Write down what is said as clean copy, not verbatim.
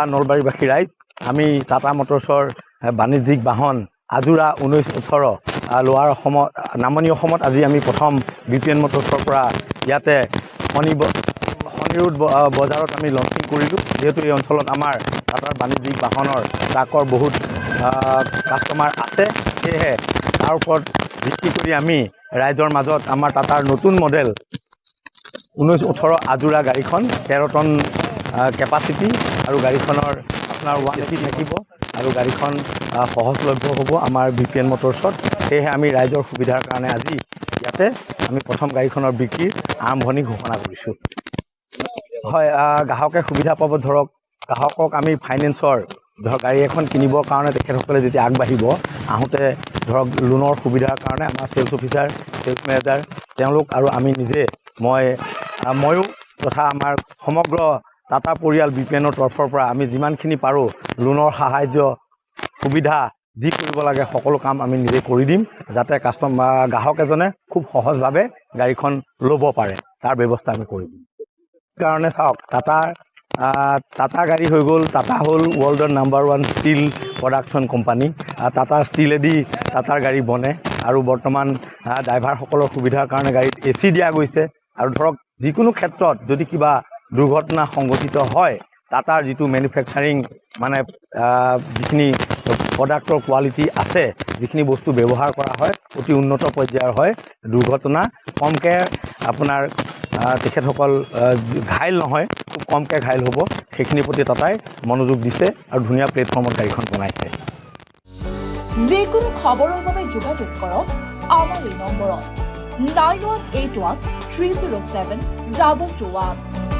নলবাৰীবাসী ৰাইজ আমি টাটা মটৰ্ছৰ বাণিজ্যিক বাহন আজোৰা 1918 লোৱাৰ অসমত নামনি অসমত আজি আমি প্ৰথম BPN মটৰ্ছৰ পৰা ইয়াতে শনিৰোড বজাৰত আমি লঞ্চিং কৰিলোঁ। যিহেতু এই অঞ্চলত আমাৰ টাটাৰ বাণিজ্যিক বাহনৰ ট্ৰাকৰ বহুত কাষ্টমাৰ আছে, সেয়েহে তাৰ ওপৰত ভিত্তি কৰি আমি ৰাইজৰ মাজত আমাৰ টাটাৰ নতুন মডেল 1918 আজোৰা গাড়ীখন 13 টন কেপাচিটি আৰু গাড়ীখনৰ আপোনাৰ 1 AC থাকিব আৰু গাড়ীখন সহজলভ্য হ'ব আমাৰ BPN মটৰ্ছত। সেয়েহে আমি ৰাইজৰ সুবিধাৰ কাৰণে আজি ইয়াতে আমি প্ৰথম গাড়ীখনৰ বিক্ৰীৰ আৰম্ভণি ঘোষণা কৰিছোঁ। হয়, গ্ৰাহকে সুবিধা পাব। ধৰক গ্ৰাহকক আমি ফাইনেন্সৰ গাড়ী এখন কিনিবৰ কাৰণে তেখেতসকলে যেতিয়া আগবাঢ়িব, আহোঁতে ধৰক লোনৰ সুবিধাৰ কাৰণে আমাৰ চেলছ অফিচাৰ, চেলছ মেনেজাৰ তেওঁলোক আৰু আমি নিজে ময়ো তথা আমাৰ সমগ্ৰ টাটা পৰিয়াল BPNৰ তৰফৰ পৰা আমি যিমানখিনি পাৰোঁ লোনৰ সাহায্য সুবিধা যি কৰিব লাগে সকলো কাম আমি নিজে কৰি দিম, যাতে গ্ৰাহক এজনে খুব সহজভাৱে গাড়ীখন ল'ব পাৰে, তাৰ ব্যৱস্থা আমি কৰি দিম। কাৰণে চাওক, টাটা গাড়ী হৈ গ'ল, টাটা হ'ল ৱৰ্ল্ডৰ নাম্বাৰ 1 ষ্টীল প্ৰডাকশ্যন কোম্পানী। টাটাৰ ষ্টীলেদি টাটাৰ গাড়ী বনে আৰু বৰ্তমান ড্ৰাইভাৰসকলৰ সুবিধাৰ কাৰণে গাড়ীত AC দিয়া গৈছে। আৰু ধৰক যিকোনো ক্ষেত্ৰত যদি কিবা দুৰ্ঘটনা সংঘটিত হয়, টাটাৰ যিটো মেনুফেকচাৰিং মানে যিখিনি প্ৰডাক্টৰ কোৱালিটি আছে, যিখিনি বস্তু ব্যৱহাৰ কৰা হয় অতি উন্নত পৰ্যায়ৰ হয়, দুৰ্ঘটনা কমকৈ আপোনাৰ তেখেতসকল ঘাইল নহয়, খুব কমকৈ ঘাইল হ'ব, সেইখিনিৰ প্ৰতি টাটাই মনোযোগ দিছে আৰু ধুনীয়া প্লেটফৰ্মত গাড়ীখন বনাইছে। যিকোনো খবৰৰ বাবে যোগাযোগ কৰক আমাৰ এই নম্বৰত 9181 307 221।